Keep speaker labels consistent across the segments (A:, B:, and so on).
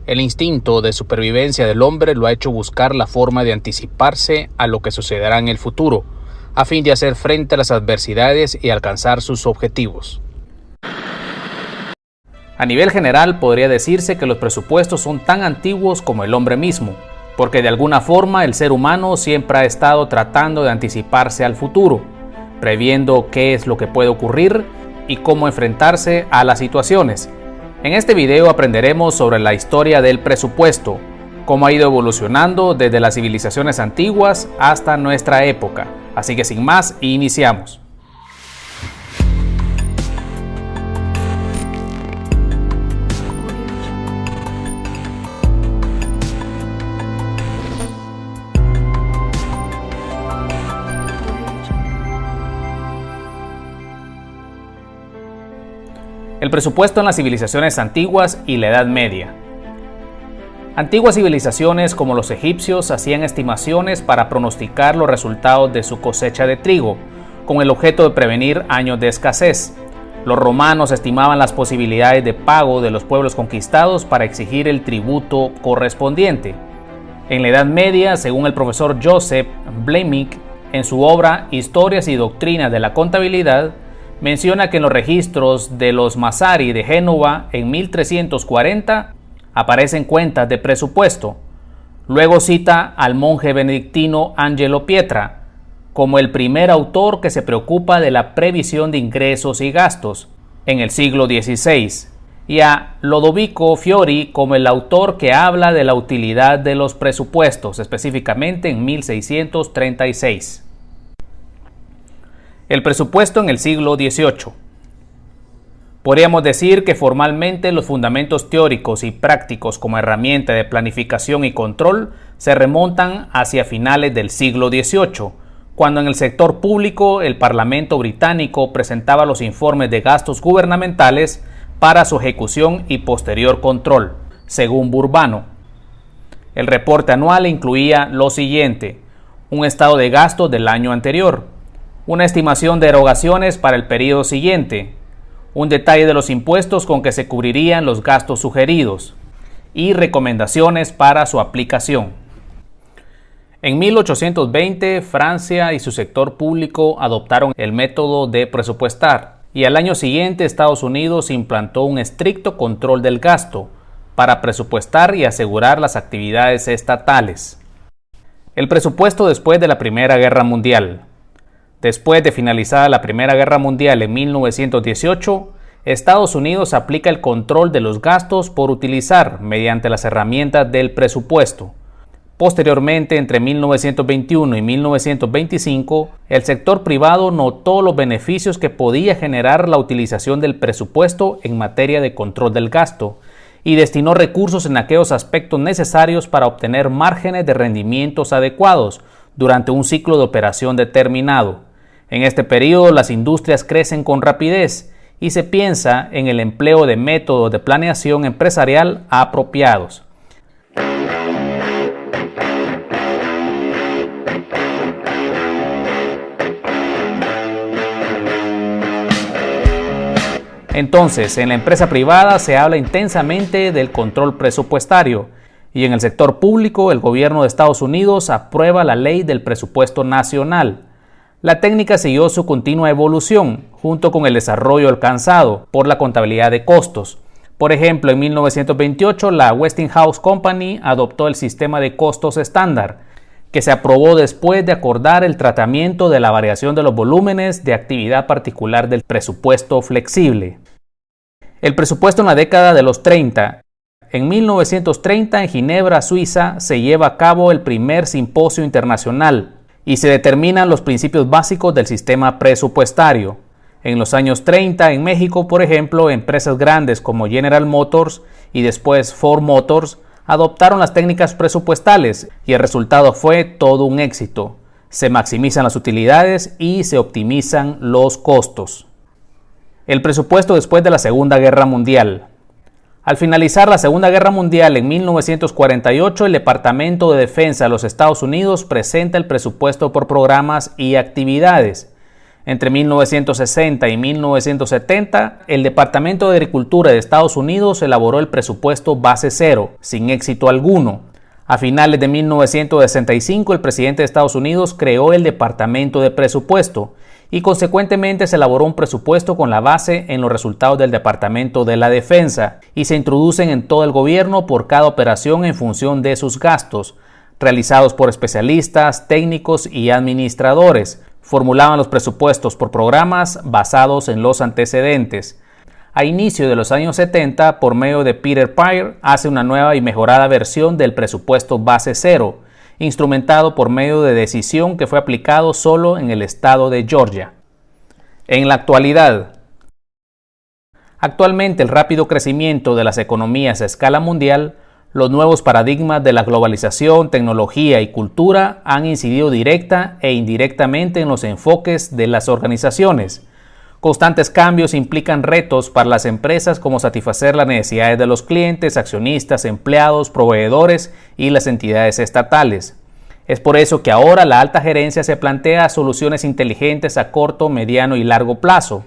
A: El instinto de supervivencia del hombre lo ha hecho buscar la forma de anticiparse a lo que sucederá en el futuro, a fin de hacer frente a las adversidades y alcanzar sus objetivos. A nivel general, podría decirse que los presupuestos son tan antiguos como el hombre mismo, porque de alguna forma el ser humano siempre ha estado tratando de anticiparse al futuro, previendo qué es lo que puede ocurrir y cómo enfrentarse a las situaciones. En este video aprenderemos sobre la historia del presupuesto, cómo ha ido evolucionando desde las civilizaciones antiguas hasta nuestra época. Así que sin más, iniciamos. El presupuesto en las civilizaciones antiguas y la Edad Media. Antiguas civilizaciones como los egipcios hacían estimaciones para pronosticar los resultados de su cosecha de trigo, con el objeto de prevenir años de escasez. Los romanos estimaban las posibilidades de pago de los pueblos conquistados para exigir el tributo correspondiente. En la Edad Media, según el profesor Joseph Blemig, en su obra Historias y Doctrinas de la Contabilidad, menciona que en los registros de los Massari de Génova en 1340 aparecen cuentas de presupuesto. Luego cita al monje benedictino Angelo Pietra como el primer autor que se preocupa de la previsión de ingresos y gastos en el siglo XVI, y a Lodovico Fiori como el autor que habla de la utilidad de los presupuestos, específicamente en 1636. El presupuesto en el siglo XVIII. Podríamos decir que formalmente los fundamentos teóricos y prácticos como herramienta de planificación y control se remontan hacia finales del siglo XVIII, cuando en el sector público el Parlamento británico presentaba los informes de gastos gubernamentales para su ejecución y posterior control, según Burbano. El reporte anual incluía lo siguiente: un estado de gastos del año anterior, una estimación de erogaciones para el periodo siguiente, un detalle de los impuestos con que se cubrirían los gastos sugeridos y recomendaciones para su aplicación. En 1820, Francia y su sector público adoptaron el método de presupuestar, y al año siguiente Estados Unidos implantó un estricto control del gasto para presupuestar y asegurar las actividades estatales. El presupuesto después de la Primera Guerra Mundial. Después de finalizada la Primera Guerra Mundial en 1918, Estados Unidos aplica el control de los gastos por utilizar mediante las herramientas del presupuesto. Posteriormente, entre 1921 y 1925, el sector privado notó los beneficios que podía generar la utilización del presupuesto en materia de control del gasto y destinó recursos en aquellos aspectos necesarios para obtener márgenes de rendimientos adecuados durante un ciclo de operación determinado. En este periodo, las industrias crecen con rapidez y se piensa en el empleo de métodos de planeación empresarial apropiados. Entonces, en la empresa privada se habla intensamente del control presupuestario, y en el sector público, el gobierno de Estados Unidos aprueba la ley del presupuesto nacional. La técnica siguió su continua evolución, junto con el desarrollo alcanzado por la contabilidad de costos. Por ejemplo, en 1928, la Westinghouse Company adoptó el sistema de costos estándar, que se aprobó después de acordar el tratamiento de la variación de los volúmenes de actividad particular del presupuesto flexible. El presupuesto en la década de los 30. En 1930, en Ginebra, Suiza, se lleva a cabo el primer simposio internacional y se determinan los principios básicos del sistema presupuestario. En los años 30, en México, por ejemplo, empresas grandes como General Motors y después Ford Motors adoptaron las técnicas presupuestales y el resultado fue todo un éxito. Se maximizan las utilidades y se optimizan los costos. El presupuesto después de la Segunda Guerra Mundial. Al finalizar la Segunda Guerra Mundial en 1948, el Departamento de Defensa de los Estados Unidos presenta el presupuesto por programas y actividades. Entre 1960 y 1970, el Departamento de Agricultura de Estados Unidos elaboró el presupuesto base cero, sin éxito alguno. A finales de 1965, el presidente de Estados Unidos creó el Departamento de Presupuesto y consecuentemente se elaboró un presupuesto con la base en los resultados del Departamento de la Defensa y se introducen en todo el gobierno por cada operación en función de sus gastos, realizados por especialistas, técnicos y administradores. Formulaban los presupuestos por programas basados en los antecedentes. A inicio de los años 70, por medio de Peter Peyer, hace una nueva y mejorada versión del presupuesto base cero, instrumentado por medio de decisión que fue aplicado solo en el estado de Georgia. En la actualmente el rápido crecimiento de las economías a escala mundial, los nuevos paradigmas de la globalización, tecnología y cultura han incidido directa e indirectamente en los enfoques de las organizaciones. Constantes cambios implican retos para las empresas como satisfacer las necesidades de los clientes, accionistas, empleados, proveedores y las entidades estatales. Es por eso que ahora la alta gerencia se plantea soluciones inteligentes a corto, mediano y largo plazo.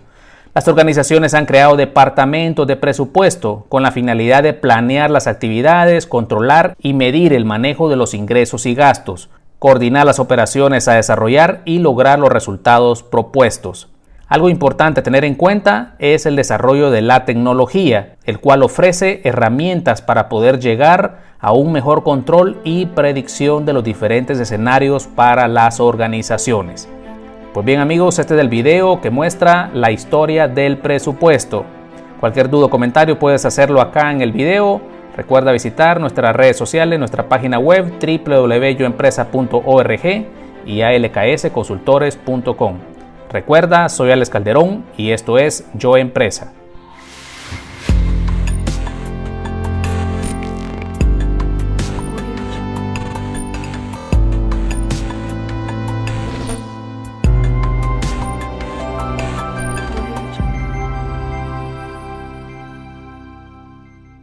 A: Las organizaciones han creado departamentos de presupuesto con la finalidad de planear las actividades, controlar y medir el manejo de los ingresos y gastos, coordinar las operaciones a desarrollar y lograr los resultados propuestos. Algo importante a tener en cuenta es el desarrollo de la tecnología, el cual ofrece herramientas para poder llegar a un mejor control y predicción de los diferentes escenarios para las organizaciones. Pues bien amigos, este es el video que muestra la historia del presupuesto. Cualquier duda o comentario puedes hacerlo acá en el video. Recuerda visitar nuestras redes sociales, nuestra página web www.yoempresa.org y alksconsultores.com. Recuerda, soy Alex Calderón y esto es Yo Empresa.